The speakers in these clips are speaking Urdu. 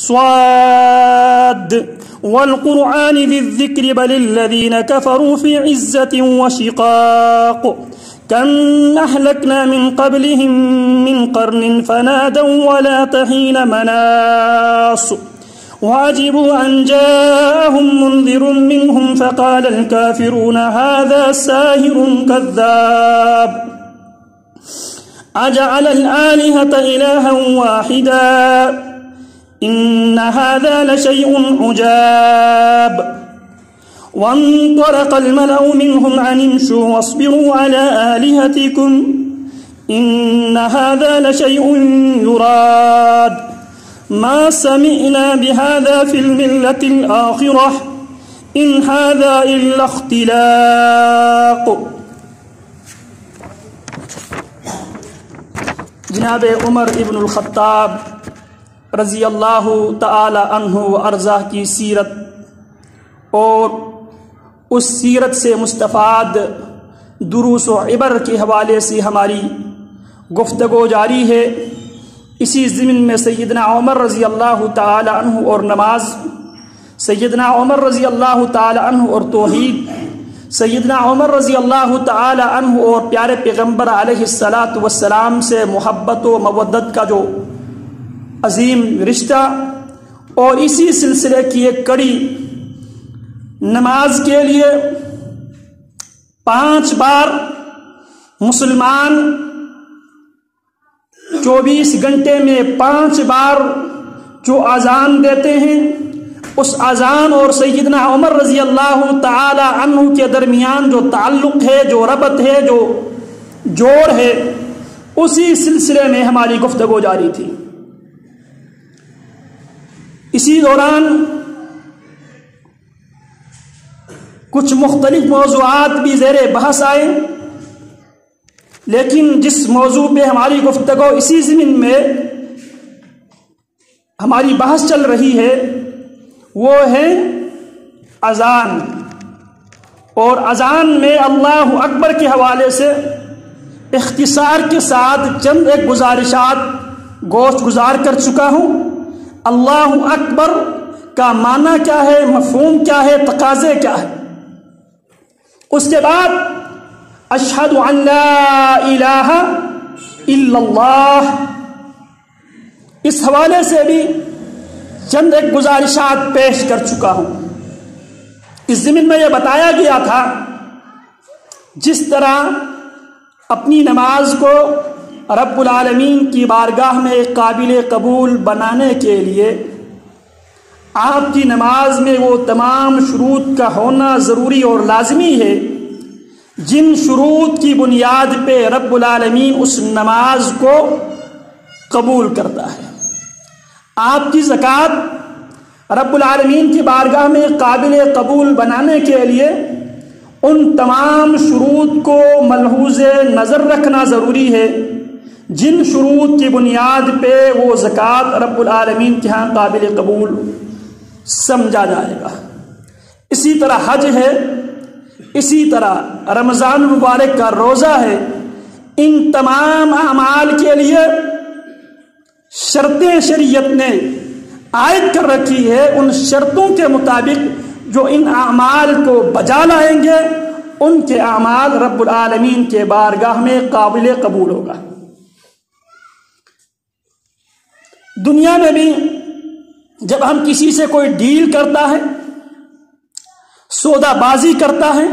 صاد والقرآن ذي الذكر بل الذين كفروا في عزة وشقاق كم أهلكنا من قبلهم من قرن فنادوا ولا تحين مناص وعجبوا أن جاءهم منذر منهم فقال الكافرون هذا ساحر كذاب أجعل الآلهة إلها واحدا إن هذا لشيء عجاب وانطلق الملأ منهم أن امشوا واصبروا على آلهتكم إن هذا لشيء يراد ما سمعنا بهذا في الملة الآخرة إن هذا إلا اختلاق. جناب عمر ابن الخطاب رضی اللہ تعالی عنہ و ارضاہ کی سیرت اور اس سیرت سے مستفاد دروس و عبر کے حوالے سے ہماری گفتگو جاری ہے. اسی ضمن میں سیدنا عمر رضی اللہ تعالی عنہ اور نماز، سیدنا عمر رضی اللہ تعالی عنہ اور توحید، سیدنا عمر رضی اللہ تعالی عنہ اور پیارے پیغمبر علیہ الصلاۃ والسلام سے محبت و مودت کا جو عظیم رشتہ، اور اسی سلسلے کی ایک کڑی نماز کے لیے 5 بار مسلمان 24 گھنٹے میں 5 بار جو اذان دیتے ہیں، اس اذان اور سیدنا عمر رضی اللہ تعالی عنہ کے درمیان جو تعلق ہے، جو ربط ہے، جو جوڑ ہے، اسی سلسلے میں ہماری گفتگو جاری تھی. اسی دوران کچھ مختلف موضوعات بھی زیر بحث آئے، لیکن جس موضوع پہ ہماری گفتگو اسی ضمن میں ہماری بحث چل رہی ہے وہ ہے اذان. اور اذان میں اللہ اکبر کے حوالے سے اختصار کے ساتھ چند ایک گزارشات گوشت گزار کر چکا ہوں. اللہ اکبر کا معنی کیا ہے، مفہوم کیا ہے، تقاضے کیا ہے. اس کے بعد اشہد ان لا الہ الا اللہ، اس حوالے سے بھی چند ایک گزارشات پیش کر چکا ہوں. اس ضمن میں یہ بتایا گیا تھا جس طرح اپنی نماز کو رب العالمین کی بارگاہ میں قابل قبول بنانے کے لیے آپ کی نماز میں وہ تمام شروط کا ہونا ضروری اور لازمی ہے جن شروط کی بنیاد پہ رب العالمین اس نماز کو قبول کرتا ہے. آپ کی زکوٰۃ رب العالمین کی بارگاہ میں قابل قبول بنانے کے لیے ان تمام شروط کو ملحوظ نظر رکھنا ضروری ہے جن شروط کی بنیاد پہ وہ زکوٰۃ رب العالمین کے ہاں قابل قبول سمجھا جائے گا. اسی طرح حج ہے، اسی طرح رمضان مبارک کا روزہ ہے. ان تمام اعمال کے لیے شرطیں شریعت نے عائد کر رکھی ہے. ان شرطوں کے مطابق جو ان اعمال کو بجا لائیں گے ان کے اعمال رب العالمین کے بارگاہ میں قابل قبول ہوگا. دنیا میں بھی جب ہم کسی سے کوئی ڈیل کرتا ہے، سودا بازی کرتا ہے،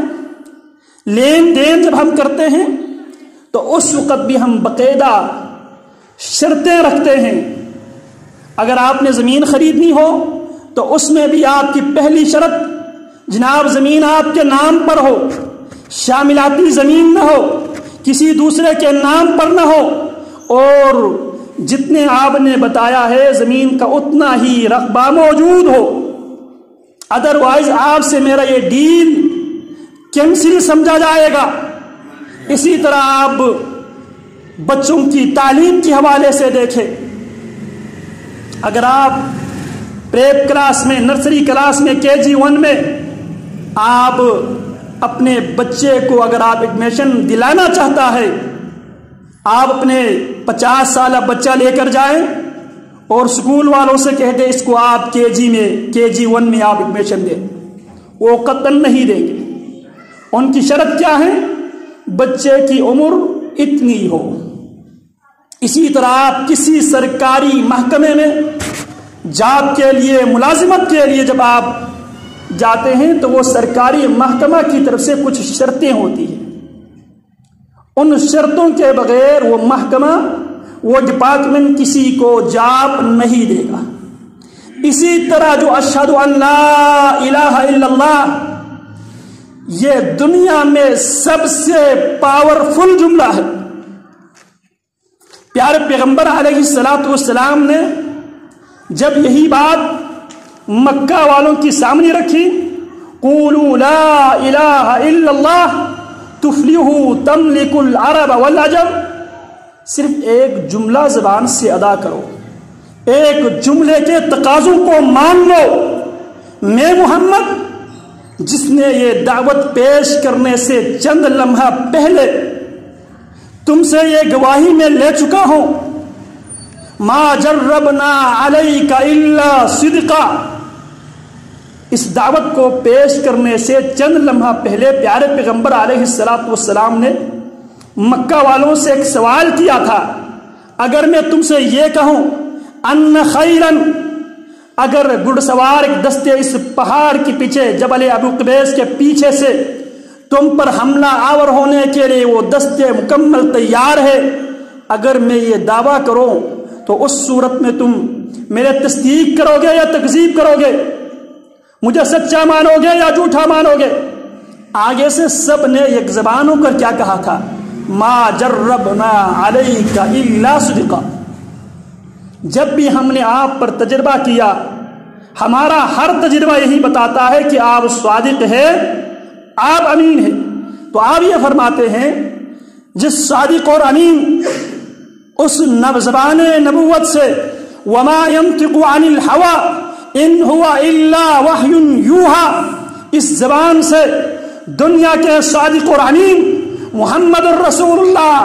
لین دین جب ہم کرتے ہیں تو اس وقت بھی ہم باقاعدہ شرطیں رکھتے ہیں. اگر آپ نے زمین خریدنی ہو تو اس میں بھی آپ کی پہلی شرط جناب زمین آپ کے نام پر ہو، شاملاتی زمین نہ ہو، کسی دوسرے کے نام پر نہ ہو، اور جتنے آپ نے بتایا ہے زمین کا اتنا ہی رقبہ موجود ہو. ادروائز آپ سے میرا یہ ڈیل کینسل سمجھا جائے گا. اسی طرح آپ بچوں کی تعلیم کے حوالے سے دیکھیں، اگر آپ پریپ کلاس میں، نرسری کلاس میں، KG1 میں آپ اپنے بچے کو اگر آپ ایڈمیشن دلانا چاہتا ہے، آپ اپنے 50 سالہ بچہ لے کر جائیں اور اسکول والوں سے کہتے اس کو آپ KG1 میں آپ ایڈمیشن دیں، وہ قطعاً نہیں دیں گے۔ ان کی شرط کیا ہے؟ بچے کی عمر اتنی ہو۔ اسی طرح آپ کسی سرکاری محکمے میں جاب کے لیے، ملازمت کے لیے جب آپ جاتے ہیں تو وہ سرکاری محکمہ کی طرف سے کچھ شرطیں ہوتی ہیں، ان شرطوں کے بغیر وہ محکمہ، وہ ڈپارٹمنٹ کسی کو جاب نہیں دے گا۔ اسی طرح جو اشہد ان لا الہ الا اللہ، یہ دنیا میں سب سے پاورفل جملہ ہے۔ پیارے پیغمبر علیہ السلام نے جب یہی بات مکہ والوں کی سامنے رکھی، قولوا لا الہ الا اللہ تفلحوا تملک العرب والعجم، صرف ایک جملہ زبان سے ادا کرو، ایک جملے کے تقاضوں کو مان لو۔ میں محمد، جس نے یہ دعوت پیش کرنے سے چند لمحہ پہلے تم سے یہ گواہی میں لے چکا ہوں، ما جربنا علیک الا صدقا، اس دعوت کو پیش کرنے سے چند لمحہ پہلے پیارے پیغمبر علیہ السلام نے مکہ والوں سے ایک سوال کیا تھا، اگر میں تم سے یہ کہوں ان خیرن، اگر گھڑ سوار ایک دستے اس پہاڑ کے پیچھے جبل ابو قبیس کے پیچھے سے تم پر حملہ آور ہونے کے لیے وہ دستے مکمل تیار ہے، اگر میں یہ دعویٰ کروں تو اس صورت میں تم میرے تصدیق کرو گے یا تکذیب کرو گے؟ مجھے سچا مانو گے یا جھوٹا مانو گے؟ آگے سے سب نے ایک زبان ہو کر کیا کہا تھا؟ ما جربنا علیک الا صدقا، جب بھی ہم نے آپ پر تجربہ کیا، ہمارا ہر تجربہ یہی بتاتا ہے کہ آپ صادق ہے، آپ امین ہیں۔ تو آپ یہ فرماتے ہیں جس صادق اور امین اس زبان نبوت سے، وما ينطق عن الهوى ان هو الا وحی یوحى، اس زبان سے دنیا کے صادق اور امین محمد الرسول اللہ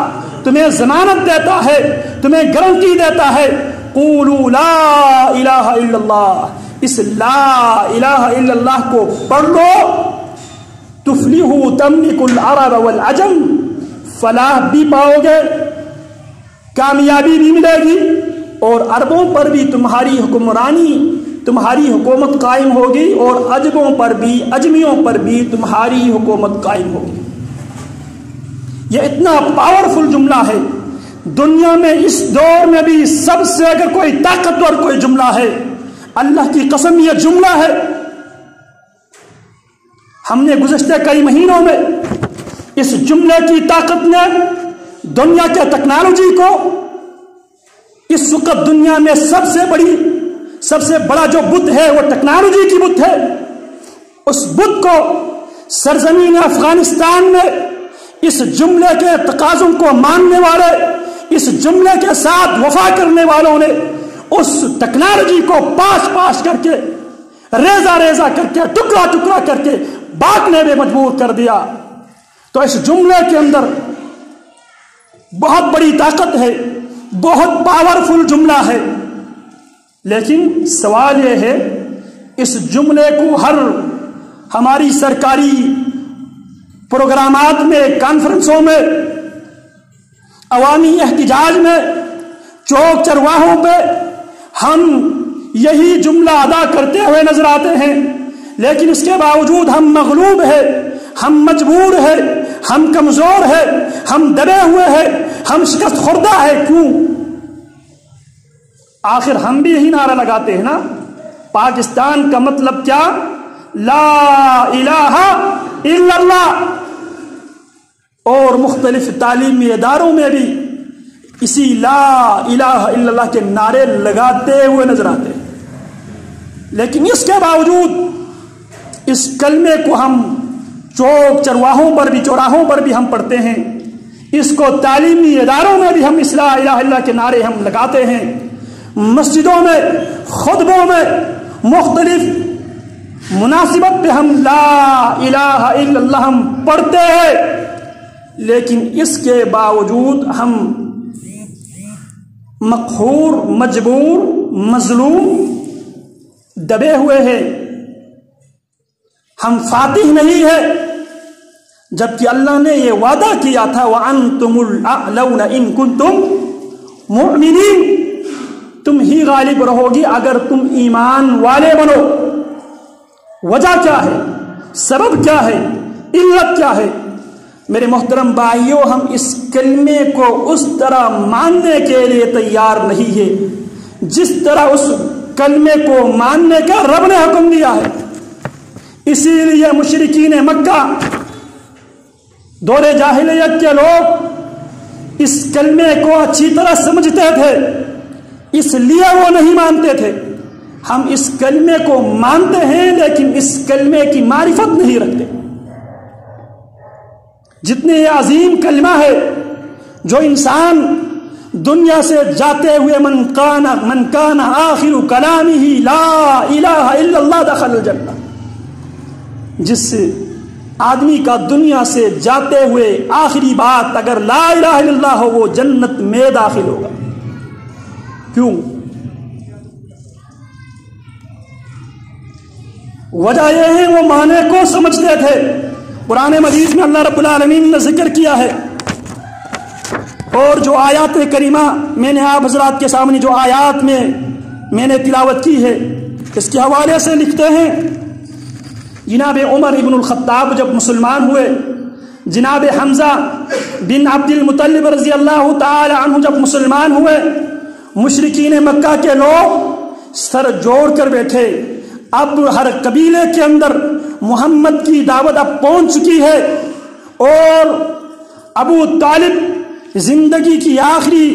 تمہیں ضمانت دیتا ہے، تمہیں گارنٹی دیتا ہے، قولوا لا الہ الا اللہ، اس لا الہ الا اللہ کو پڑھ لو، تفلحوا تملک العرب والعجم، فلاح بھی پاؤ گے، کامیابی بھی ملے گی، اور عربوں پر بھی تمہاری حکمرانی، تمہاری حکومت قائم ہوگی، اور عجموں پر بھی، اجمیوں پر بھی تمہاری حکومت قائم ہوگی۔ یہ اتنا پاورفل جملہ ہے، دنیا میں اس دور میں بھی سب سے اگر کوئی طاقتور کوئی جملہ ہے، اللہ کی قسم یہ جملہ ہے۔ ہم نے گزشتہ کئی مہینوں میں اس جملے کی طاقت نے دنیا کے ٹیکنالوجی کو، اس وقت دنیا میں سب سے بڑا جو بت ہے وہ ٹیکنالوجی کی بت ہے، اس بت کو سرزمین افغانستان میں اس جملے کے تقاضوں کو ماننے والے، اس جملے کے ساتھ وفا کرنے والوں نے اس ٹیکنالوجی کو پاش کر کے، ریزہ کر کے، ٹکڑا کر کے بانٹنے میں مجبور کر دیا۔ تو اس جملے کے اندر بہت بڑی طاقت ہے، بہت پاورفل جملہ ہے، لیکن سوال یہ ہے اس جملے کو ہماری سرکاری پروگرامات میں، کانفرنسوں میں، عوامی احتجاج میں، چوک چرواہوں پہ ہم یہی جملہ ادا کرتے ہوئے نظر آتے ہیں، لیکن اس کے باوجود ہم مغلوب ہیں، ہم مجبور ہیں، ہم کمزور ہیں، ہم دبے ہوئے ہیں، ہم شکست خوردہ ہیں۔ کیوں؟ آخر ہم بھی یہی نعرہ لگاتے ہیں نا، پاکستان کا مطلب کیا؟ لا الہ الا اللہ، اور مختلف تعلیمی اداروں میں بھی اسی لا الہ الا اللہ کے نعرے لگاتے ہوئے نظر آتے ہیں، لیکن اس کے باوجود اس کلمے کو ہم چوک چرواہوں پر بھی، چوراہوں پر بھی ہم پڑھتے ہیں، اس کو تعلیمی اداروں میں بھی ہم اس لا الہ الا اللہ کے نعرے ہم لگاتے ہیں، مسجدوں میں، خطبوں میں، مختلف مناسبت پہ ہم لا الہ الا اللہ ہم پڑھتے ہیں، لیکن اس کے باوجود ہم مقہور، مجبور، مظلوم دبے ہوئے ہیں، ہم فاتح نہیں ہے، جبکہ اللہ نے یہ وعدہ کیا تھا وَأَنْتُمُ الْأَعْلَوْنَ إِن كُنتُم مُؤْمِنِينَ، تم ہی غالب رہو گی اگر تم ایمان والے بنو۔ وجہ کیا ہے؟ سبب کیا ہے؟ علت کیا ہے؟ میرے محترم بھائیوں، ہم اس کلمے کو اس طرح ماننے کے لیے تیار نہیں ہے جس طرح اس کلمے کو ماننے کا رب نے حکم دیا ہے۔ اسی لیے مشرکین مکہ، دور جاہلیت کے لوگ اس کلمے کو اچھی طرح سمجھتے تھے، اس لیے وہ نہیں مانتے تھے۔ ہم اس کلمے کو مانتے ہیں لیکن اس کلمے کی معرفت نہیں رکھتے۔ جتنے یہ عظیم کلمہ ہے جو انسان دنیا سے جاتے ہوئے من کان آخر کلامہ لا الہ الا اللہ دخل الجنہ، جس آدمی کا دنیا سے جاتے ہوئے آخری بات اگر لا الہ الا اللہ ہو وہ جنت میں داخل ہوگا۔ کیوں؟ وجہ یہ ہے وہ معنی کو سمجھتے تھے۔ قرآن مجید میں اللہ رب العالمین نے ذکر کیا ہے، اور جو آیات کریمہ میں نے آپ حضرات کے سامنے جو آیات میں نے تلاوت کی ہے اس کے حوالے سے لکھتے ہیں، جناب عمر ابن الخطاب جب مسلمان ہوئے، جناب حمزہ بن عبد المطلب رضی اللہ تعالی عنہ جب مسلمان ہوئے، مشرکین مکہ کے لوگ سر جوڑ کر بیٹھے۔ اب ہر قبیلے کے اندر محمد کی دعوت اب پہنچ چکی ہے، اور ابو طالب زندگی کی آخری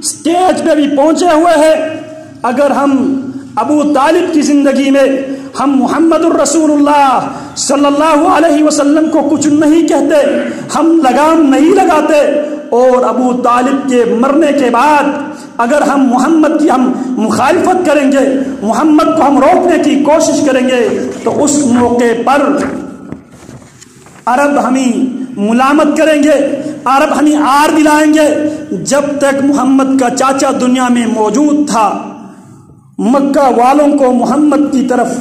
سٹیج پہ بھی پہنچے ہوئے ہیں۔ اگر ہم ابو طالب کی زندگی میں ہم محمد الرسول اللہ صلی اللہ علیہ وسلم کو کچھ نہیں کہتے، ہم لگام نہیں لگاتے، اور ابو طالب کے مرنے کے بعد اگر ہم محمد کی ہم مخالفت کریں گے، محمد کو ہم روکنے کی کوشش کریں گے، تو اس موقع پر عرب ہمیں ملامت کریں گے، عرب ہمیں آر دلائیں گے۔ جب تک محمد کا چاچا دنیا میں موجود تھا، مکہ والوں کو محمد کی طرف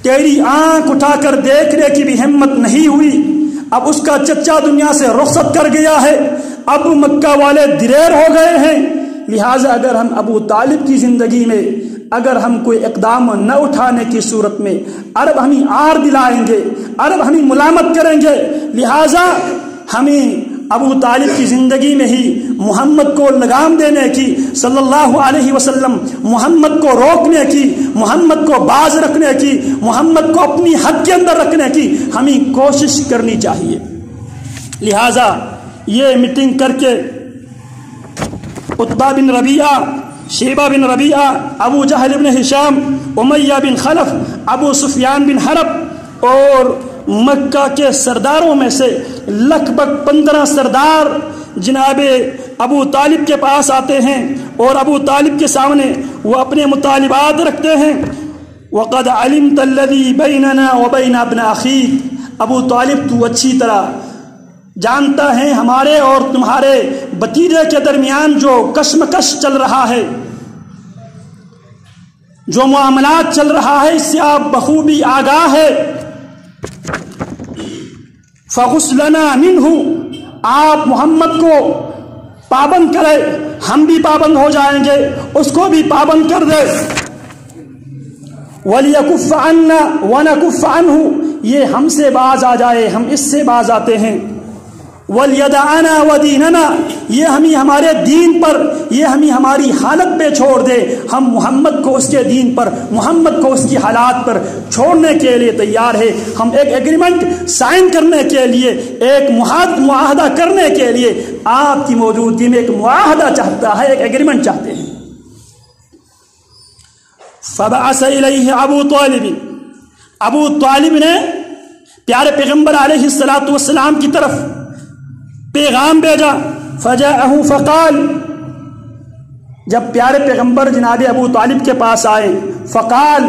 تیری آنکھ اٹھا کر دیکھنے کی بھی ہمت نہیں ہوئی۔ اب اس کا چچا دنیا سے رخصت کر گیا ہے، اب مکہ والے دلیر ہو گئے ہیں، لہٰذا اگر ہم ابو طالب کی زندگی میں اگر ہم کوئی اقدام نہ اٹھانے کی صورت میں عرب ہمیں آر دلائیں گے، عرب ہمیں ملامت کریں گے، لہٰذا ہمیں ابو طالب کی زندگی میں ہی محمد کو لگام دینے کی، صلی اللہ علیہ وسلم محمد کو روکنے کی، محمد کو باز رکھنے کی، محمد کو اپنی حد کے اندر رکھنے کی ہمیں کوشش کرنی چاہیے۔ لہٰذا یہ میٹنگ کر کے عتبہ بن ربیعہ، شیبہ بن ربیعہ، ابو جہل بن ہشام، امیہ بن خلف، ابو سفیان بن حرب اور مکہ کے سرداروں میں سے لگ بھگ 15 سردار جناب ابو طالب کے پاس آتے ہیں، اور ابو طالب کے سامنے وہ اپنے مطالبات رکھتے ہیں۔ وَقَدْ عَلِمْتَ الَّذِي بَيْنَنَا وَبَيْنَ ابْنَ أَخِيكَ، ابو طالب تو اچھی طرح جانتا ہے ہمارے اور تمہارے بتیجے کے درمیان جو کشمکش چل رہا ہے، جو معاملات چل رہا ہے، اس سے آپ بخوبی آگاہ ہے۔ فَغُسْلَنَا مِنْهُ، آپ محمد کو پابند کرے، ہم بھی پابند ہو جائیں گے، اس کو بھی پابند کر دے۔ وَلْيَكُفَّ عَنَّا وَنَكُفَّ عَنْهُ، یہ ہم سے باز آ جائے، ہم اس سے باز آتے ہیں۔ وَلْيَدَعَنَا وَدِينَنَا، یہ ہمیں ہمارے دین پر، یہ ہمیں ہماری حالت پہ چھوڑ دے، ہم محمد کو اس کے دین پر، محمد کو اس کی حالات پر چھوڑنے کے لیے تیار ہے۔ ہم ایک ایگریمنٹ سائن کرنے کے لیے، ایک معاہدہ کرنے کے لیے آپ کی موجودگی میں ایک معاہدہ چاہتا ہے، ایک ایگریمنٹ چاہتے ہیں۔ فَبَعَثَ إِلَيْهِ أَبُو طَالِبٍ، ابو طالب نے پیارے پیغمبر علیہ الصلاۃ والسلام کی طرف پیغام بھیجا۔ فجاءه فقال، جب پیارے پیغمبر جناب ابو طالب کے پاس آئے، فقال،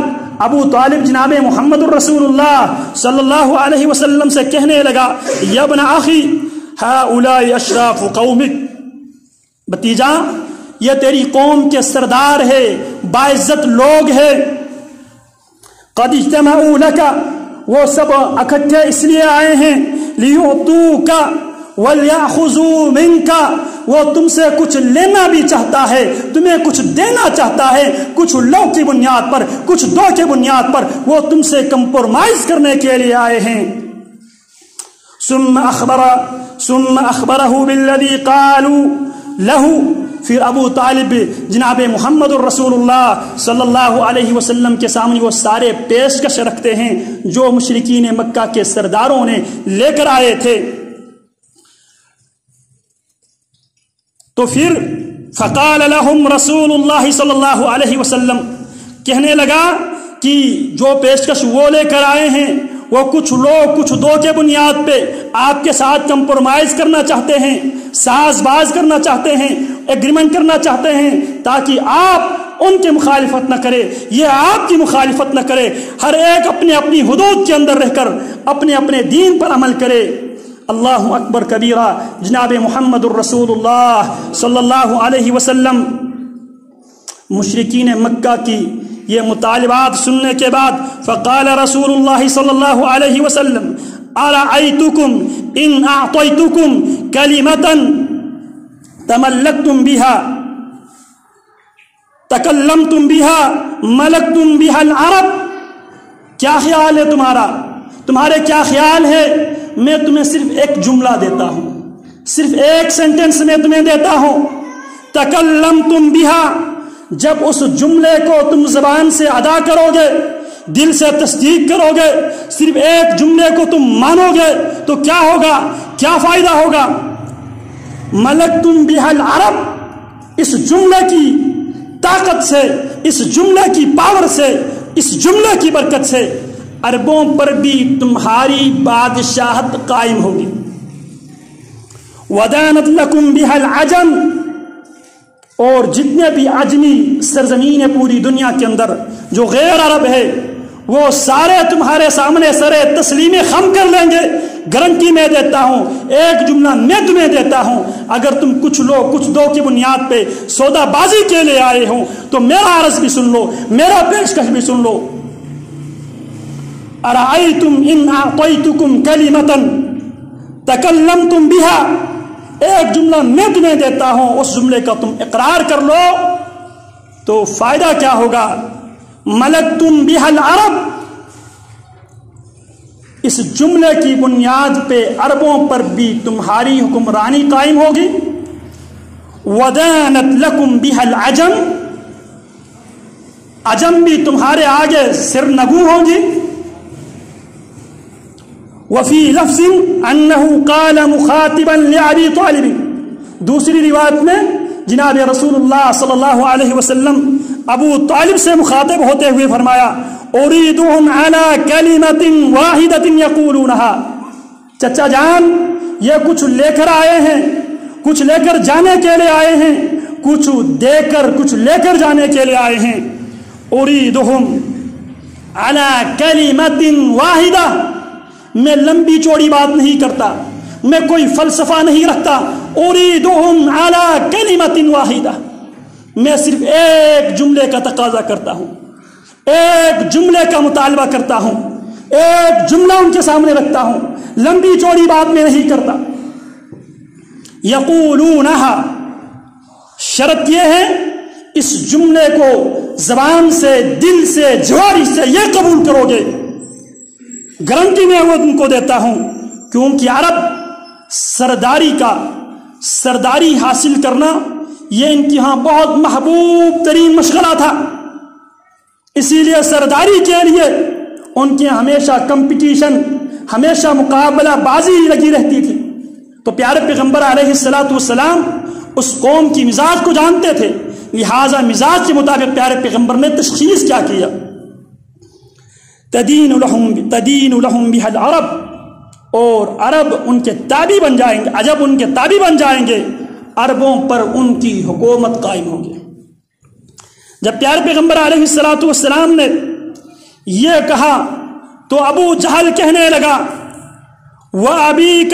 ابو طالب جناب محمد الرسول اللہ صلی اللہ علیہ وسلم سے کہنے لگا، یا ابن اخی هؤلاء اشراف قومک، بتیجا یہ تیری قوم کے سردار ہے، باعزت لوگ ہے. قد اجتمعوا لك، وہ سب اکٹھے اس لیے آئے ہیں، لیعطوک ولیأخذوا منک، وہ تم سے کچھ لینا بھی چاہتا ہے، تمہیں کچھ دینا چاہتا ہے، کچھ لو کی بنیاد پر، کچھ دو کی بنیاد پر وہ تم سے کمپرومائز کرنے کے لیے آئے ہیں. ثم اخبرہ بالذی قالوا لہ، پھر ابو طالب جناب محمد الرسول اللہ صلی اللہ علیہ وسلم کے سامنے وہ سارے پیشکش رکھتے ہیں جو مشرکین مکہ کے سرداروں نے لے کر آئے تھے. تو پھر فقال لهم رسول اللہ صلی اللہ علیہ وسلم، کہنے لگا کہ جو پیشکش وہ لے کر آئے ہیں وہ کچھ لوگ کچھ دو کے بنیاد پہ آپ کے ساتھ کمپرومائز کرنا چاہتے ہیں، ساز باز کرنا چاہتے ہیں، ایگریمنٹ کرنا چاہتے ہیں تاکہ آپ ان کی مخالفت نہ کرے، یہ آپ کی مخالفت نہ کرے، ہر ایک اپنے اپنی حدود کے اندر رہ کر اپنے اپنے دین پر عمل کرے. اللہ اکبر کبیرہ. جناب محمد الرسول اللہ صلی اللہ علیہ وسلم مشرکین مکہ کی یہ مطالبات سننے کے بعد فقال رسول اللہ صلی اللہ علیہ وسلم ارأیتکم ان اعطیتکم کلمتا تملکتم بها تکلمتم بها ملکتم بها العرب. کیا خیال ہے تمہارے کیا خیال ہے؟ میں تمہیں صرف ایک جملہ دیتا ہوں، صرف ایک سینٹنس میں تمہیں دیتا ہوں. تکلمتم بها، جب اس جملے کو تم زبان سے ادا کرو گے، دل سے تصدیق کرو گے، صرف ایک جملے کو تم مانو گے تو کیا ہوگا، کیا فائدہ ہوگا؟ ملکتم بها العرب، اس جملے کی طاقت سے، اس جملے کی پاور سے، اس جملے کی برکت سے عربوں پر بھی تمہاری بادشاہت قائم ہوگی. ودانت لکم بها العجم، اور جتنے بھی عجمی سرزمین ہے پوری دنیا کے اندر جو غیر عرب ہے وہ سارے تمہارے سامنے سر تسلیم خم کر لیں گے. گارنٹی میں دیتا ہوں، ایک جملہ میں تمہیں دیتا ہوں، اگر تم کچھ لو کچھ دو کی بنیاد پہ سودا بازی کے لیے آئے ہو تو میرا عرض بھی سن لو، میرا پیشکش بھی سن لو. ارأیتم ان اعطیتکم کلمتا تکلمتم بها، ایک جملہ میں تمہیں دیتا ہوں، اس جملے کا تم اقرار کر لو تو فائدہ کیا ہوگا؟ ملکتم بها العرب، اس جملے کی بنیاد پہ عربوں پر بھی تمہاری حکمرانی قائم ہوگی. ودانت لکم بها العجم، عجم بھی تمہارے آگے سرنگو ہوں گی. وفی لفظ انہ قال مخاطبا لابی طالب، دوسری روایت میں جناب رسول اللہ صلی اللہ علیہ وسلم ابو طالب سے مخاطب ہوتے ہوئے فرمایا اریدهم علی کلمۃ واحدۃ یقولونها، چچا جان یہ کچھ لے کر آئے ہیں، کچھ لے کر جانے کے لیے آئے ہیں، کچھ دے کر کچھ لے کر جانے کے لیے آئے ہیں. اریدهم علی کلمۃ واحدہ، میں لمبی چوڑی بات نہیں کرتا، میں کوئی فلسفہ نہیں رکھتا. اریدهم علی کلمۃ واحدہ، میں صرف ایک جملے کا تقاضا کرتا ہوں، ایک جملے کا مطالبہ کرتا ہوں، ایک جملہ ان کے سامنے رکھتا ہوں، لمبی چوڑی بات میں نہیں کرتا. یقولونها، شرط یہ ہے اس جملے کو زبان سے، دل سے، جواری سے یہ قبول کرو گے. گارنٹی میں وہ تم کو دیتا ہوں، کیونکہ عرب سرداری حاصل کرنا یہ ان کے ہاں بہت محبوب ترین مشغلہ تھا. اسی لیے سرداری کے لیے ان کے ہمیشہ کمپٹیشن، ہمیشہ مقابلہ بازی لگی رہتی تھی. تو پیارے پیغمبر علیہ الصلوۃ والسلام اس قوم کی مزاج کو جانتے تھے، لہٰذا مزاج کے مطابق پیارے پیغمبر نے تشخیص کیا کیا، تدین لہم بها العرب، اور عرب ان کے تابع بن جائیں گے، عجب ان کے تابع بن جائیں گے، عربوں پر ان کی حکومت قائم ہوگی. جب پیارے پیغمبر علیہ الصلوۃ والسلام نے یہ کہا تو ابو جہل کہنے لگا وَأَبِيكَ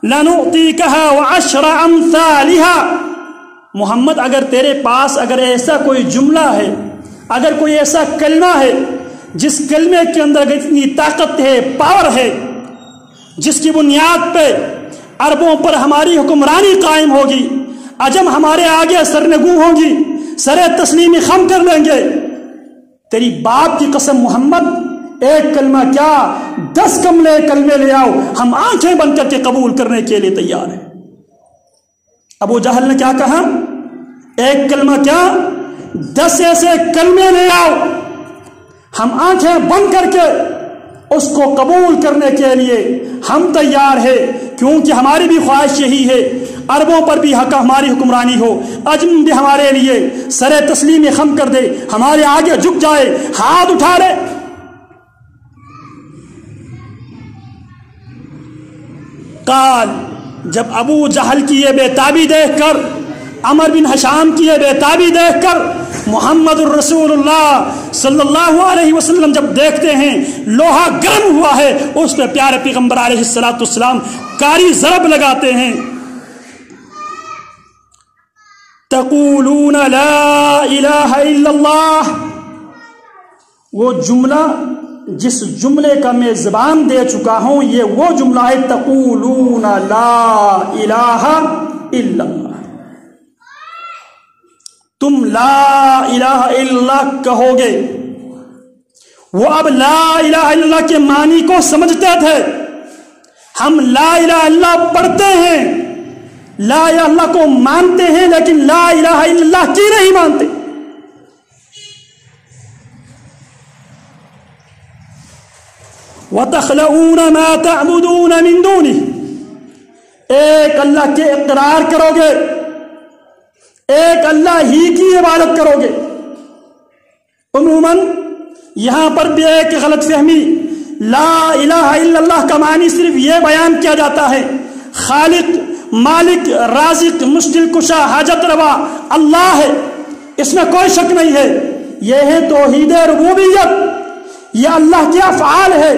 لَنُعْتِيكَهَا وَعَشْرَ أَمْثَالِهَا، محمد اگر تیرے پاس اگر ایسا کوئی جملہ ہے، اگر کوئی ایسا کلمہ ہے جس کلمے کے اندر اگر اتنی طاقت ہے، پاور ہے، جس کی بنیاد پہ عربوں پر ہماری حکمرانی قائم ہوگی، عجم ہمارے آگے سرنگوں ہوں گی، سر تسلیمی خم کر لیں گے، تیری باپ کی قسم محمد ایک کلمہ کیا 10 کلمے لے آؤ، ہم آنکھیں بند کر کے قبول کرنے کے لیے تیار ہیں۔ ابو جہل نے کیا کہا؟ ایک کلمہ کیا 10 ایسے کلمے لے آؤ، ہم آنکھیں بند کر کے اس کو قبول کرنے کے لیے ہم تیار ہیں، کیونکہ ہماری بھی خواہش یہی ہے عربوں پر بھی حق ہماری حکمرانی ہو، عجم بھی ہمارے لیے سر تسلیم خم کر دے، ہمارے آگے جھک جائے، ہاتھ اٹھا لے۔ قال، جب ابو جہل کی یہ بےتابی دیکھ کر، عمر بن حشام کی یہ بےتابی دیکھ کر، محمد الرسول اللہ صلی اللہ علیہ وسلم جب دیکھتے ہیں لوہا گرم ہوا ہے، اس پہ پیارے پیغمبر علیہ السلام کاری ضرب لگاتے ہیں۔ تقولون لا الہ الا اللہ، وہ جملہ جس جملے کا میں زبان دے چکا ہوں یہ وہ جملہ ہے، تقولون لا الہ الا اللہ، تم لا الہ الا اللہ کہو گے۔ وہ اب لا الہ الا اللہ کے معنی کو سمجھتے تھے، ہم لا الہ الا اللہ پڑھتے ہیں، لا الہ الا اللہ کو مانتے ہیں، لیکن لا الہ الا اللہ کی نہیں مانتے۔ وَتَخْلَعُونَ مَا تَعْبُدُونَ مِن دُونِهِ، ایک اللہ کے اقرار کرو گے، ایک اللہ ہی کی عبادت کرو گے۔ عموماً یہاں پر بھی ایک غلط فہمی، لا الہ الا اللہ کا معنی صرف یہ بیان کیا جاتا ہے خالق، مالک، رازق، مشکل کشا، حاجت روا اللہ ہے، اس میں کوئی شک نہیں ہے، یہ ہے توحید ربوبیت، یہ اللہ کے افعال ہے۔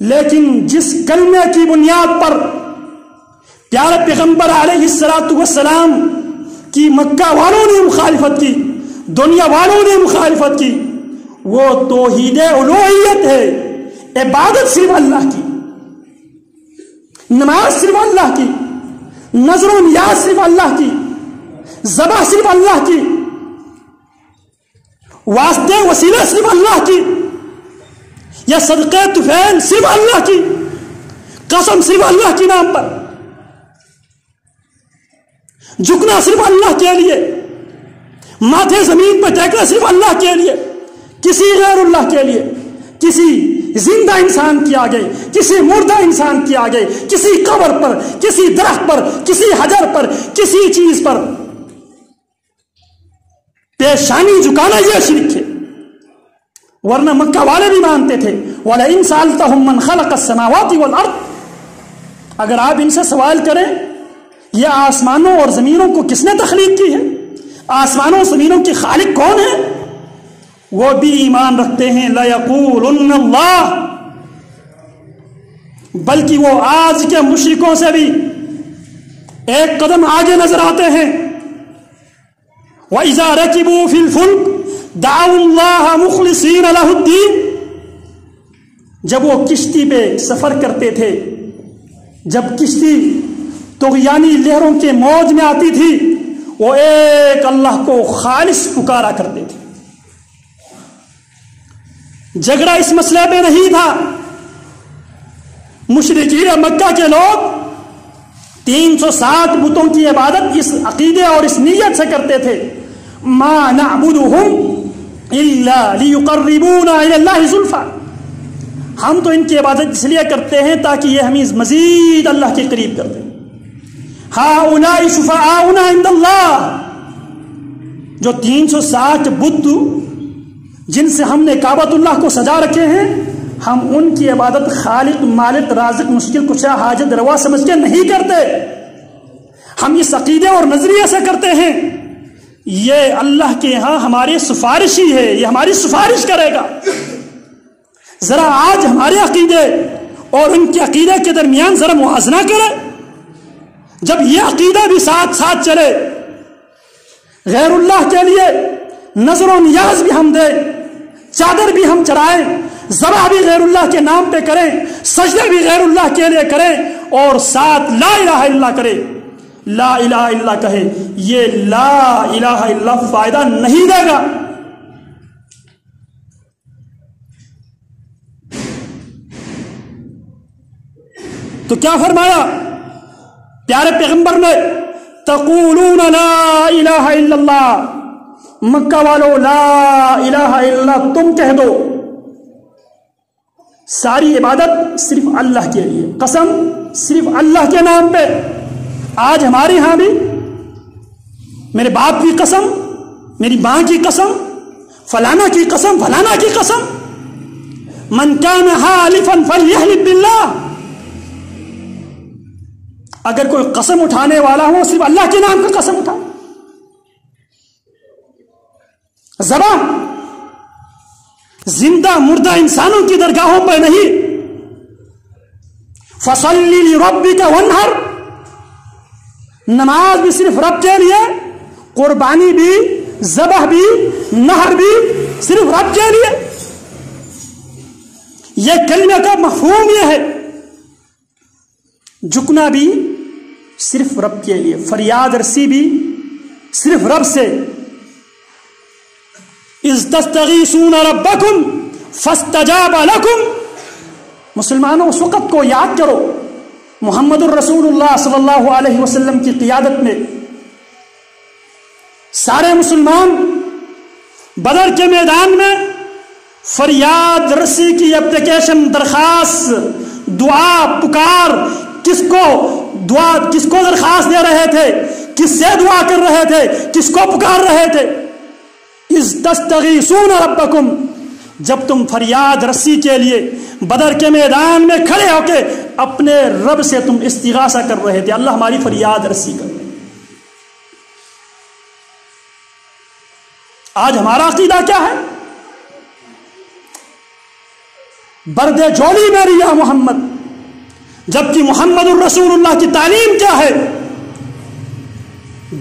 لیکن جس کلمے کی بنیاد پر پیارے پیغمبر علیہ السلام کی مکہ والوں نے مخالفت کی، دنیا والوں نے مخالفت کی، وہ توحید الوہیت ہے، عبادت صرف اللہ کی، نماز صرف اللہ کی، نظر و نیاز صرف اللہ کی، ذبح صرف اللہ کی، واسطے وسیلہ صرف اللہ کی، یا صدقہ طفیل صرف اللہ کی، قسم صرف اللہ کے نام پر، جھکنا صرف اللہ کے لیے، ماتھے زمین پر ٹیکنا صرف اللہ کے لیے، کسی غیر اللہ کے لیے، کسی زندہ انسان کے آگے، کسی مردہ انسان کے آگے، کسی قبر پر، کسی درخت پر، کسی حجر پر، کسی چیز پر پیشانی جھکانا یہ شرک ہے۔ ورنہ مکہ والے بھی مانتے تھے، وَلَئِن سَأَلْتَهُم مَّنْ خَلَقَ السَّمَاوَاتِ وَالْأَرْضِ، اگر آپ ان سے سوال کریں یہ آسمانوں اور زمینوں کو کس نے تخلیق کی ہے، آسمانوں اور زمینوں کی خالق کون ہے، وہ بھی ایمان رکھتے ہیں لَيَقُولُنَّ اللَّهُ، بلکہ وہ آج کے مشرکوں سے بھی ایک قدم آگے نظر آتے ہیں۔ وَإِذَا رَكِبُوا فِي الْفُلْكِ دعوا اللہ مخلصین لہ الدین، جب وہ کشتی پہ سفر کرتے تھے، جب کشتی طغیانی لہروں کے موج میں آتی تھی، وہ ایک اللہ کو خالص پکارا کرتے تھے۔ جھگڑا اس مسئلے پہ نہیں تھا، مشرکین مکہ کے لوگ 360 بتوں کی عبادت اس عقیدے اور اس نیت سے کرتے تھے، ما نعبدهم الا لیقربونا الی اللہ زلفا، ہم تو ان کی عبادت اس لیے کرتے ہیں تاکہ یہ ہمیں مزید اللہ کے قریب کر دیں۔ ہؤلاء شفعاؤنا عند اللہ، جو 360 بت جن سے ہم نے کعبۃ اللہ کو سجا رکھے ہیں، ہم ان کی عبادت خالق، مالک، رازق، مشکل کشا، حاجت روا سمجھ کے نہیں کرتے، ہم اس عقیدے اور نظریے سے کرتے ہیں یہ اللہ کے ہاں ہمارے سفارشی ہے، یہ ہماری سفارش کرے گا۔ ذرا آج ہمارے عقیدے اور ان کے عقیدے کے درمیان ذرا موازنہ کریں، جب یہ عقیدہ بھی ساتھ ساتھ چلے، غیر اللہ کے لیے نظر و نیاز بھی ہم دیں، چادر بھی ہم چڑھائیں، ذبح بھی غیر اللہ کے نام پہ کریں، سجدے بھی غیر اللہ کے لیے کریں، اور ساتھ لا الہ الا اللہ کریں، لا الہ الا اللہ کہے، یہ لا الہ الا اللہ فائدہ نہیں دے گا۔ تو کیا فرمایا پیارے پیغمبر نے؟ تقولون لا الہ الا اللہ، مکہ والو لا الہ الا اللہ تم کہہ دو، ساری عبادت صرف اللہ کے لیے، قسم صرف اللہ کے نام پہ۔ آج ہمارے ہاں بھی میرے باپ کی قسم، میری ماں کی قسم، فلانا کی قسم، فلانا کی قسم، من کان حالفا فلیحلف باللہ، اگر کوئی قسم اٹھانے والا ہو صرف اللہ کے نام کا قسم اٹھا۔ ذبح زندہ مردہ انسانوں کی درگاہوں پر نہیں، فصلی لربک وانحر، نماز بھی صرف رب کے لیے، قربانی بھی، ذبح بھی، نحر بھی صرف رب کے لیے۔ یہ کلمہ کا مفہوم یہ ہے، جھکنا بھی صرف رب کے لیے، فریاد رسی بھی صرف رب سے۔ اذ تستغیثون ربکم فاستجاب لکم، مسلمانوں اس وقت کو یاد کرو محمد الرسول اللہ صلی اللہ علیہ وسلم کی قیادت میں سارے مسلمان بدر کے میدان میں فریاد رسی کی اپلیکیشن، درخواست، دعا، پکار، کس کو درخواست دے رہے تھے، کس سے دعا کر رہے تھے، کس کو پکار رہے تھے؟ اذ تستغیثون ربکم، جب تم فریاد رسی کے لیے بدر کے میدان میں کھڑے ہو کے اپنے رب سے تم استغاثہ کر رہے تھے، اللہ ہماری فریاد رسی کر رہے۔ آج ہمارا عقیدہ کیا ہے؟ برد جولی میری یا محمد، جبکہ محمد الرسول اللہ کی تعلیم کیا ہے؟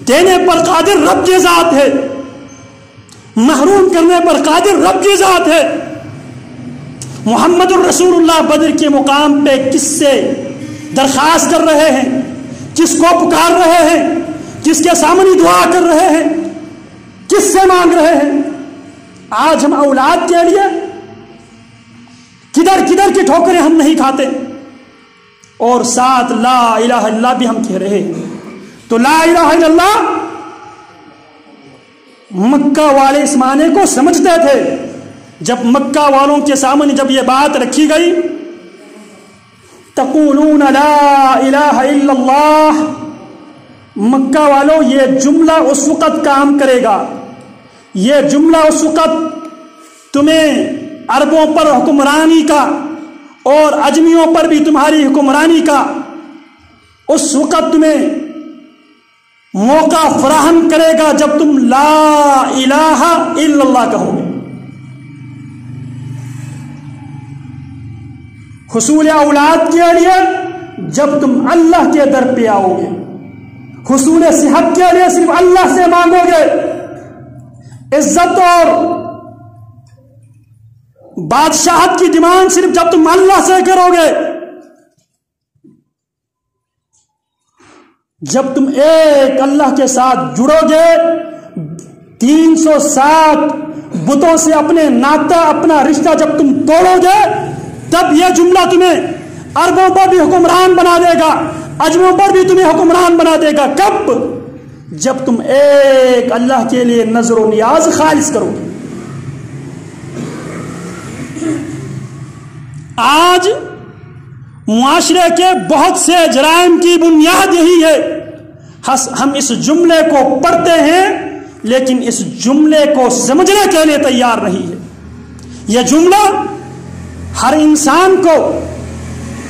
دینے پر قادر رب کی ذات ہے، محروم کرنے پر قادر رب کی ذات ہے۔ محمد الرسول اللہ بدر کے مقام پہ کس سے درخواست کر رہے ہیں، کس کو پکار رہے ہیں، کس کے سامنے دعا کر رہے ہیں، کس سے مانگ رہے ہیں؟ آج ہم اولاد کے لیے کدھر کدھر کی ٹھوکریں ہم نہیں کھاتے، اور ساتھ لا الہ الا اللہ بھی ہم کہہ رہے ہیں۔ تو لا الہ الا اللہ مکہ والے اس معنی کو سمجھتے تھے۔ جب مکہ والوں کے سامنے جب یہ بات رکھی گئی، تقولون لا الہ الا اللہ، مکہ والوں یہ جملہ اس وقت کام کرے گا، یہ جملہ اس وقت تمہیں عربوں پر حکمرانی کا اور عجمیوں پر بھی تمہاری حکمرانی کا اس وقت تمہیں موقع فراہم کرے گا جب تم لا الہ الا اللہ کہو گے۔ حصول اولاد کے لیے جب تم اللہ کے در پہ آؤ گے، حصول صحت کے لیے صرف اللہ سے مانگو گے، عزت اور بادشاہت کی ڈیمانڈ صرف جب تم اللہ سے کرو گے، جب تم ایک اللہ کے ساتھ جڑو گے، 360 بتوں سے اپنے ناطہ، اپنا رشتہ جب تم توڑو گے، تب یہ جملہ تمہیں عربوں پر بھی حکمران بنا دے گا، عجموں پر بھی تمہیں حکمران بنا دے گا۔ کب؟ جب تم ایک اللہ کے لیے نظر و نیاز خالص کرو گے۔ آج معاشرے کے بہت سے جرائم کی بنیاد یہی ہے، ہم اس جملے کو پڑھتے ہیں لیکن اس جملے کو سمجھنے کے لیے تیار نہیں ہے۔ یہ جملہ ہر انسان کو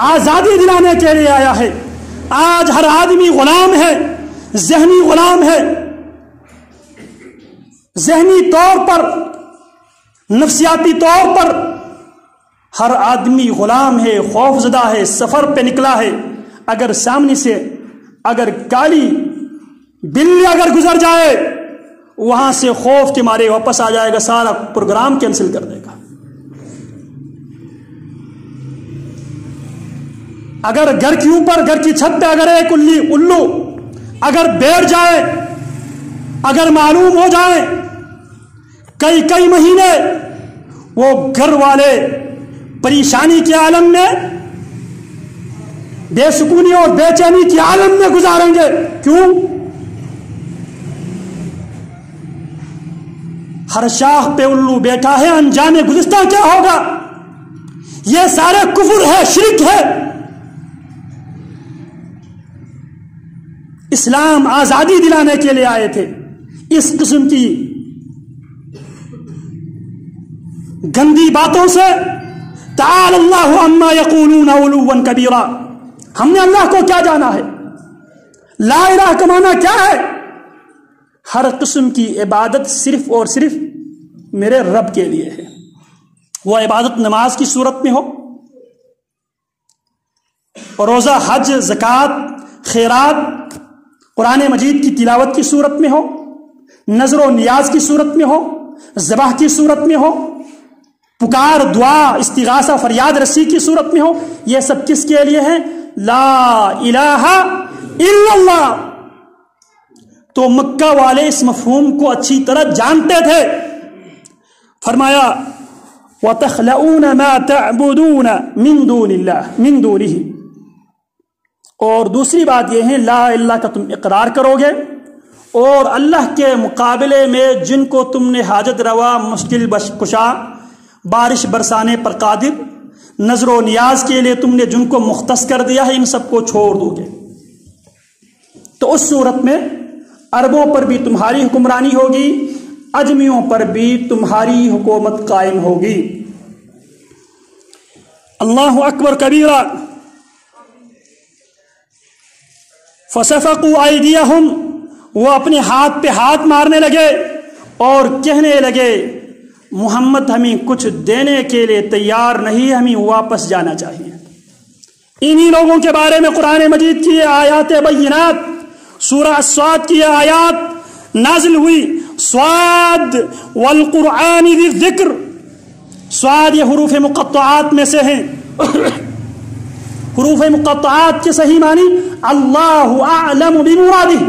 آزادی دلانے کے لیے آیا ہے۔ آج ہر آدمی غلام ہے، ذہنی غلام ہے، ذہنی طور پر، نفسیاتی طور پر ہر آدمی غلام ہے، خوف زدہ ہے، سفر پہ نکلا ہے۔ اگر سامنے سے اگر کالی بلی اگر گزر جائے وہاں سے خوف کے مارے واپس آ جائے گا, سارا پروگرام کینسل کر دے گا. اگر گھر کے اوپر, گھر کی چھت پہ اگر ایک الو اگر بیٹھ جائے, اگر معلوم ہو جائے کئی مہینے وہ گھر والے پریشانی کے عالم میں, بے سکونی اور بے چینی کے عالم میں گزاریں گے. کیوں؟ ہر شاخ پہ الو بیٹھا ہے, انجام گزشتہ کیا ہوگا؟ یہ سارے کفر ہے, شرک ہے. اسلام آزادی دلانے کے لیے آئے تھے. اس قسم کی گندی باتوں سے تعالی اللہ عما یقولون علوا کبیرا. ہم نے اللہ کو کیا جانا ہے؟ لا الہ کا معنی کیا ہے؟ ہر قسم کی عبادت صرف اور صرف میرے رب کے لیے ہے. وہ عبادت نماز کی صورت میں ہو, روزہ, حج, زکوٰۃ, خیرات, قرآن مجید کی تلاوت کی صورت میں ہو, نظر و نیاز کی صورت میں ہو, ذبح کی صورت میں ہو, پکار, دعا, استغاثہ, فریاد رسی کی صورت میں ہو. یہ سب کس کے لیے ہے؟ لا الہ الا اللہ. تو مکہ والے اس مفہوم کو اچھی طرح جانتے تھے. فرمایا وَتَخْلَؤُونَ مَا تَعْبُدُونَ مِن دُونِ اللَّهِ مِن دُونِهِ. اور دوسری بات یہ ہے لا الہ کا تم اقرار کرو گے, اور اللہ کے مقابلے میں جن کو تم نے حاجت روا, مشکل کشا, بارش برسانے پر قادر, نظر و نیاز کے لیے تم نے جن کو مختص کر دیا ہے, ان سب کو چھوڑ دو گے. تو اس صورت میں عربوں پر بھی تمہاری حکمرانی ہوگی, اجمیوں پر بھی تمہاری حکومت قائم ہوگی. اللہ اکبر کبیرہ. فَصَفَقُوا أَيْدِيَهُمْ. وہ اپنے ہاتھ پہ ہاتھ مارنے لگے اور کہنے لگے محمد ہمیں کچھ دینے کے لیے تیار نہیں, ہمیں واپس جانا چاہیے. انہی لوگوں کے بارے میں قرآن مجید کی آیات بینات, سورہ الصاد کی آیات نازل ہوئی. صاد والقرآن ذی الذکر. صاد یہ حروف مقطعات میں سے ہیں. حروف مقطعات کے صحیح معنی اللہ اعلم بمرادہ.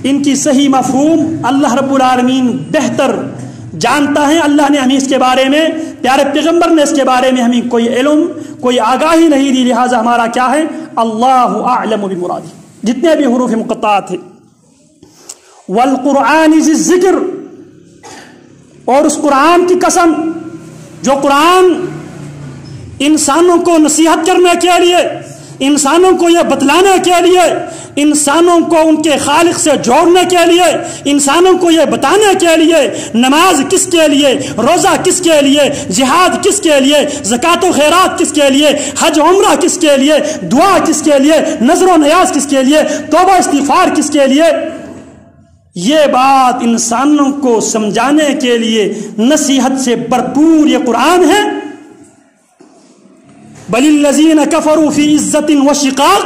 ان کی صحیح مفہوم اللہ رب العالمین بہتر جانتا ہے. اللہ نے ہمیں اس کے بارے میں, پیارے پیغمبر نے اس کے بارے میں ہمیں کوئی علم, کوئی آگاہی نہیں دی, لہٰذا ہمارا کیا ہے؟ اللہ اعلم بمرادہ. جتنے بھی حروف مقطعات ہیں. والقرآن ذی الذکر. اور اس قرآن کی قسم جو قرآن انسانوں کو نصیحت کرنے کے لیے, انسانوں کو یہ بتلانے کے لیے, انسانوں کو ان کے خالق سے جوڑنے کے لیے, انسانوں کو یہ بتانے کے لیے نماز کس کے لیے, روزہ کس کے لیے, جہاد کس کے لیے, زکوٰۃ و خیرات کس کے لیے, حج عمرہ کس کے لیے, دعا کس کے لیے, نظر و نیاز کس کے لیے, توبہ استغفار کس کے لیے. یہ بات انسانوں کو سمجھانے کے لیے نصیحت سے بھرپور یہ قرآن ہے. بل الذین کفروا فی عزت و شقاق.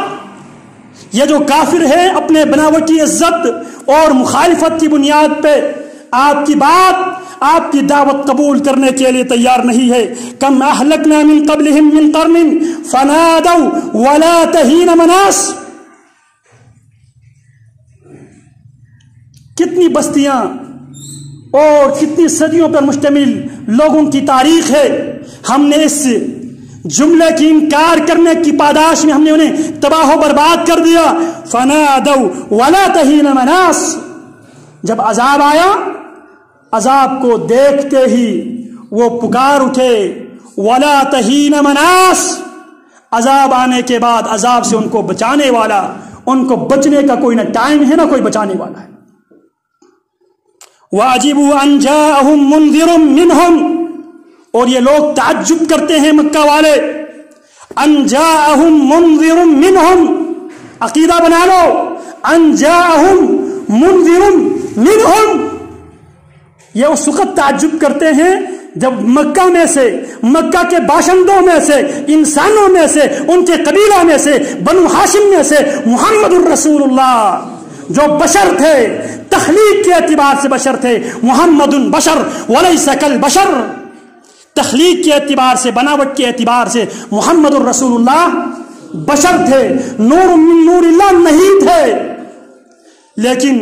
یہ جو کافر ہے اپنے بناوٹی عزت اور مخالفت کی بنیاد پہ آپ کی بات, آپ کی دعوت قبول کرنے کے لیے تیار نہیں ہے. کم اہلکنا من قبلہم من قرن فنادوا ولا تہین مناس. کتنی بستیاں اور کتنی صدیوں پر مشتمل لوگوں کی تاریخ ہے. ہم نے اس جملے کی انکار کرنے کی پاداش میں ہم نے انہیں تباہ و برباد کر دیا. فنادوا ولا تہین مناس. جب عذاب آیا, عذاب کو دیکھتے ہی وہ پکار اٹھے ولا تہین مناس. عذاب آنے کے بعد عذاب سے ان کو بچانے والا, ان کو بچنے کا کوئی نہ ٹائم ہے نہ کوئی بچانے والا ہے. وَعَجِبُوا أَن جَاءَهُم مُنذِرٌ مِّنْهُمْ. اور یہ لوگ تعجب کرتے ہیں مکہ والے, ان جاءہم منذر منہم. عقیدہ بنا لو, ان جاءہم منذر منہم. یہ اس وقت تعجب کرتے ہیں جب مکہ میں سے، مکہ کے باشندوں میں سے، انسانوں میں سے، ان کے قبیلہ میں سے، بنو ہاشم میں سے محمد الرسول اللہ جو بشر تھے، تخلیق کے اعتبار سے بشر تھے، محمد بشر ولیس کالبشر، تخلیق کے اعتبار سے، بناوٹ کے اعتبار سے محمد الرسول اللہ بشر تھے، نور من نور اللہ نہیں تھے، لیکن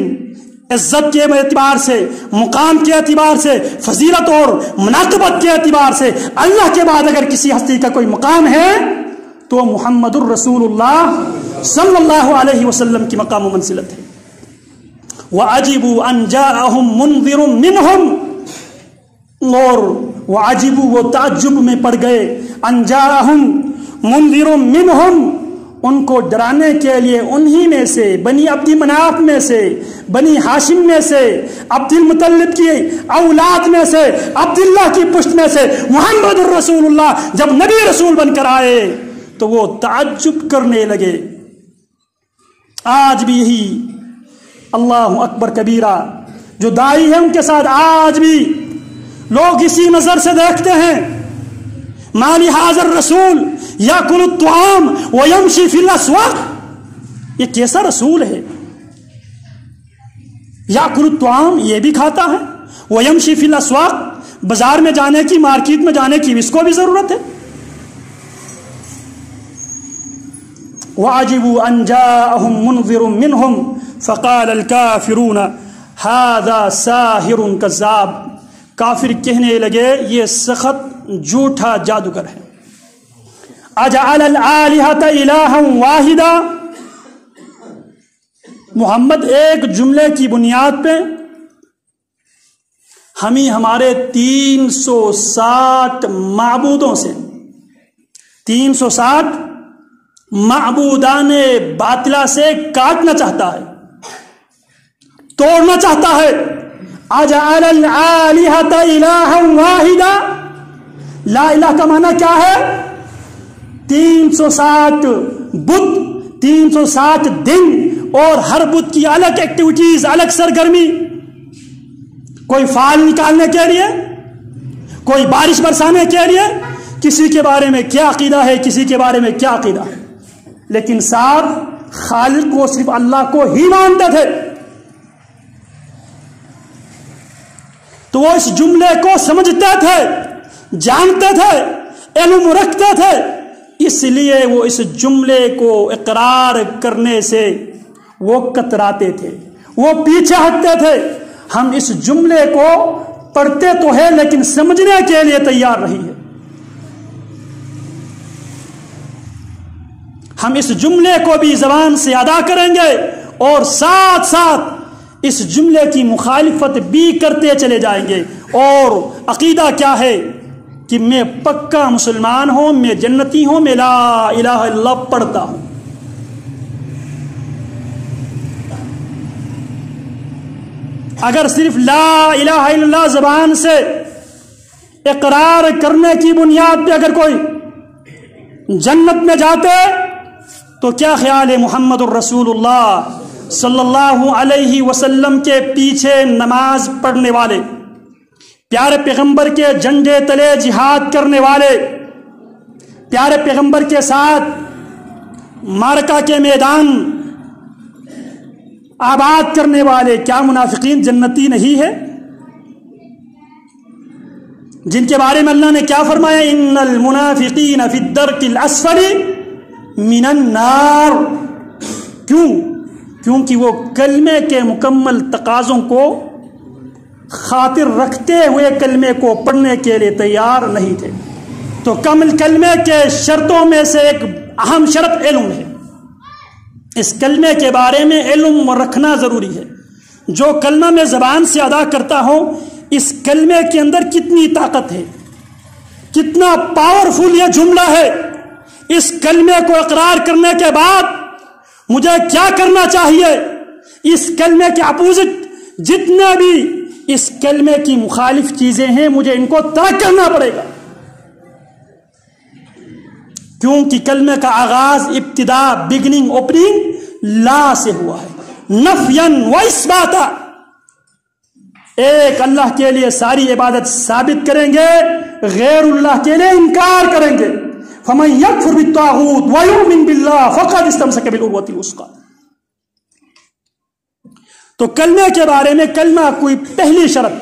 عزت کے اعتبار سے، مقام کے اعتبار سے، فضیلت اور مناقبت کے اعتبار سے اللہ کے بعد اگر کسی ہستی کا کوئی مقام ہے تو محمد الرسول اللہ صلی اللہ علیہ وسلم کی مقام و منزلت ہے۔ وَعَجِبُوا أَنْ جَاءَهُمْ مُنذِرٌ مِّنْهُمْ، اور وَعَجِبُوا وہ تعجب میں پڑ گئے، أَنْ جَاءَهُمْ مُنذِرٌ مِّنْهُمْ، ان کو ڈرانے کے لیے انہی میں سے، بنی عبد مناف میں سے، بنی ہاشم میں سے، عبد المطلب کی اولاد میں سے، عبداللہ کی پشت میں سے محمد الرسول اللہ جب نبی رسول بن کر آئے تو وہ تعجب کرنے لگے۔ آج بھی یہی اللہ اکبر کبیرہ جو داعی ہے ان کے ساتھ آج بھی لوگ اسی نظر سے دیکھتے ہیں، مالی حاضر رسول یاکل الطعام ویمشی فی الاسواق، یہ کیسا رسول ہے؟ یاکل الطعام، یہ بھی کھاتا ہے، ویمشی فی الاسواق، بازار میں جانے کی، مارکیٹ میں جانے کی اس کو بھی ضرورت ہے۔ وَعَجِبُوا أَنْ جَاءَهُمْ مُنذِرٌ مِّنْهُمْ فَقَالَ الْكَافِرُونَ هَذَا سَاحِرٌ كَذَّابٌ، کافر کہنے لگے یہ سخت جھوٹا جادوگر ہے۔ اجعل الآلہۃ الہا واحدا، محمد ایک جملے کی بنیاد پہ ہمیں ہمارے 360 معبودوں سے، 360 معبودان باطلہ سے کاٹنا چاہتا ہے، توڑنا چاہتا ہے۔ اجعل الآلہۃ الہا واحدا، لا الہ کا معنی کیا ہے؟ 360 بت، 360 دن، اور ہر بت کی الگ ایکٹیویٹیز، الگ سرگرمی، کوئی فال نکالنے کے لیے، کوئی بارش برسانے کے لیے، کسی کے بارے میں کیا عقیدہ ہے، کسی کے بارے میں کیا عقیدہ ہے، لیکن صاحب خالق کو صرف اللہ کو ہی مانتے تھے۔ تو وہ اس جملے کو سمجھتے تھے، جانتے تھے، علم رکھتے تھے، اس لیے وہ اس جملے کو اقرار کرنے سے وہ کتراتے تھے، وہ پیچھے ہٹتے تھے۔ ہم اس جملے کو پڑھتے تو ہے لیکن سمجھنے کے لیے تیار نہیں ہے۔ ہم اس جملے کو بھی زبان سے ادا کریں گے اور ساتھ ساتھ اس جملے کی مخالفت بھی کرتے چلے جائیں گے۔ اور عقیدہ کیا ہے کہ میں پکا مسلمان ہوں، میں جنتی ہوں، میں لا الہ الا اللہ پڑھتا ہوں۔ اگر صرف لا الہ الا اللہ زبان سے اقرار کرنے کی بنیاد پہ اگر کوئی جنت میں جاتے تو کیا خیال ہے محمد الرسول اللہ صلی اللہ علیہ وسلم کے پیچھے نماز پڑھنے والے، پیارے پیغمبر کے جھنڈے تلے جہاد کرنے والے، پیارے پیغمبر کے ساتھ معرکہ کے میدان آباد کرنے والے، کیا منافقین جنتی نہیں ہے؟ جن کے بارے میں اللہ نے کیا فرمایا؟ ان المنافقین فی الدرک الاسفل من النار۔ کیونکہ وہ کلمے کے مکمل تقاضوں کو خاطر رکھتے ہوئے کلمے کو پڑھنے کے لیے تیار نہیں تھے۔ تو کلمے کے شرطوں میں سے ایک اہم شرط علم ہے۔ اس کلمے کے بارے میں علم رکھنا ضروری ہے۔ جو کلمہ میں زبان سے ادا کرتا ہوں، اس کلمے کے اندر کتنی طاقت ہے، کتنا پاورفل یہ جملہ ہے، اس کلمے کو اقرار کرنے کے بعد مجھے کیا کرنا چاہیے، اس کلمے کے اپوزٹ جتنے بھی اس کلمے کی مخالف چیزیں ہیں مجھے ان کو ترک کرنا پڑے گا، کیونکہ کلمے کا آغاز، ابتدا، بگننگ، اوپننگ لا سے ہوا ہے، نفین و اثباتا، ایک اللہ کے لیے ساری عبادت ثابت کریں گے، غیر اللہ کے لیے انکار کریں گے۔ فَمَن يَكْفُرْ بِالطَّاغُوتِ وَيُؤْمِن بِاللَّهِ فَقَدِ اسْتَمْسَكَ بِالْعُرْوَةِ الْوُثْقَىٰ۔ تو کلمے کے بارے میں کلمہ کوئی پہلی شرط،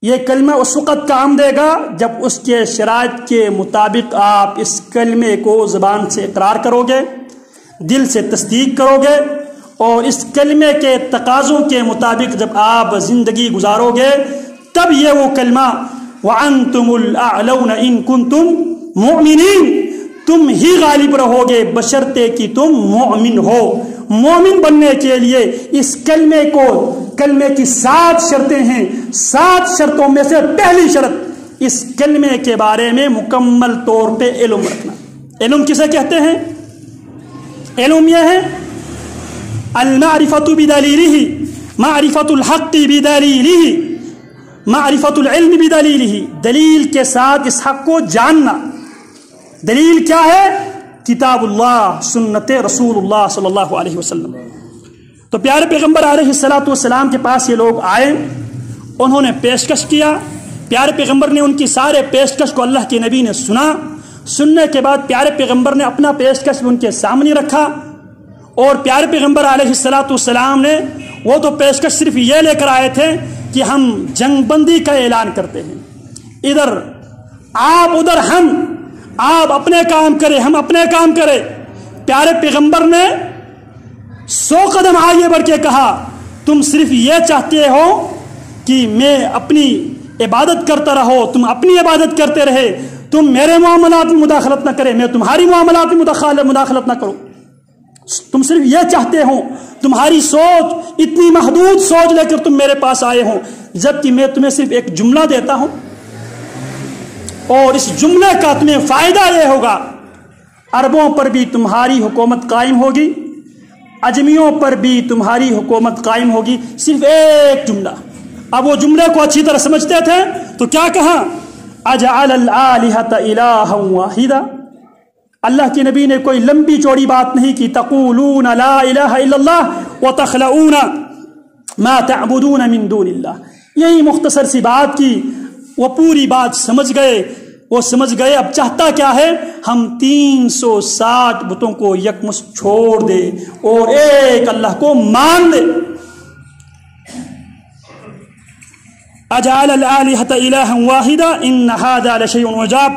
یہ کلمہ اس وقت کام دے گا جب اس کے شرائط کے مطابق آپ اس کلمے کو زبان سے اقرار کرو گے، دل سے تصدیق کرو گے، اور اس کلمے کے تقاضوں کے مطابق جب آپ زندگی گزارو گے، تب یہ وہ کلمہ وَأَنْتُمُ الْأَعْلَوْنَ إِن كُنتُم مُؤْمِنِينَ، تم ہی غالب رہو گے بشرطے کہ تم مومن ہو۔ مومن بننے کے لیے اس کلمے کی 7 شرطیں ہیں۔ 7 شرطوں میں سے پہلی شرط اس کلمے کے بارے میں مکمل طور پہ علم رکھنا۔ علم کسے کہتے ہیں؟ علم یہ ہے المعرفۃ بدلیلہ، معرفۃ الحق بدلیلہ، معرفۃ العلم بدلیلہ، دلیل کے ساتھ اس حق کو جاننا۔ دلیل کیا ہے؟ کتاب اللہ، سنت رسول اللہ صلی اللہ علیہ وسلم۔ تو پیارے پیغمبر علیہ السلام کے پاس یہ لوگ آئے، انہوں نے پیشکش کیا، پیارے پیغمبر نے ان کی سارے پیشکش کو اللہ کے نبی نے سنا۔ سننے کے بعد پیارے پیغمبر نے اپنا پیشکش بھی ان کے سامنے رکھا، اور پیارے پیغمبر علیہ السلام نے وہ تو پیشکش صرف یہ لے کر آئے تھے کہ ہم جنگ بندی کا اعلان کرتے ہیں، ادھر آپ ادھر ہم، آپ اپنے کام کرے ہم اپنے کام کرے۔ پیارے پیغمبر نے 100 قدم آگے بڑھ کے کہا تم صرف یہ چاہتے ہو کہ میں اپنی عبادت کرتا رہو، تم اپنی عبادت کرتے رہے، تم میرے معاملات میں مداخلت نہ کرے، میں تمہاری معاملات میں مداخلت نہ کروں، تم صرف یہ چاہتے ہو، تمہاری سوچ اتنی محدود سوچ لے کر تم میرے پاس آئے ہو، جبکہ میں تمہیں صرف ایک جملہ دیتا ہوں، اور اس جملے کا تمہیں فائدہ یہ ہوگا عربوں پر بھی تمہاری حکومت قائم ہوگی، اجمیوں پر بھی تمہاری حکومت قائم ہوگی، صرف ایک جملہ۔ اب وہ جملے کو اچھی طرح سمجھتے تھے تو کیا کہا؟ اجعل الآلہۃ الہا واحدا، اللہ کے نبی نے کوئی لمبی چوڑی بات نہیں کی، تقولون لا الہ الا اللہ وتخلؤون ما تعبدون من دون اللہ، یہی مختصر سی بات کی، وہ پوری بات سمجھ گئے، وہ سمجھ گئے اب چاہتا کیا ہے، ہم 360 بتوں کو یکمشت چھوڑ دے اور ایک اللہ کو مان دے۔ اجعل الآلہۃ الہا واحدا ان ھذا لشیء عجاب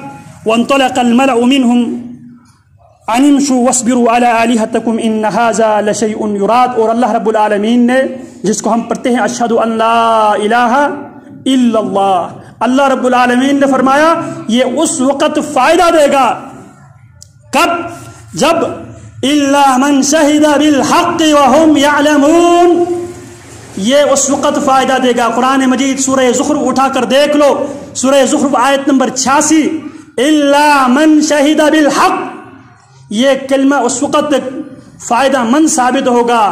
وانطلق الملأ منهم ان امشوا واصبروا على آلہتکم ان ھذا لشیء یراد۔ اور اللہ رب العالمین نے، جس کو ہم پڑھتے ہیں اشہد ان لا الہ الا اللہ، اللہ رب العالمین نے فرمایا یہ اس وقت فائدہ دے گا، کب؟ جب الا من شہد بالحق وهم يعلمون، یہ اس وقت فائدہ دے گا۔ قرآن مجید سورہ زخرف اٹھا کر دیکھ لو، سورہ زخرف آیت نمبر 86، الا من شہد بالحق، یہ کلمہ اس وقت فائدہ مند ثابت ہوگا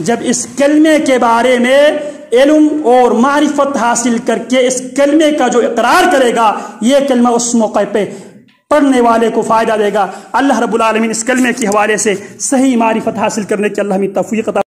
جب اس کلمے کے بارے میں علم اور معرفت حاصل کر کے اس کلمے کا جو اقرار کرے گا، یہ کلمہ اس موقع پہ پڑھنے والے کو فائدہ دے گا۔ اللہ رب العالمین اس کلمے کے حوالے سے صحیح معرفت حاصل کرنے کی اللہ ہمیں توفیق عطا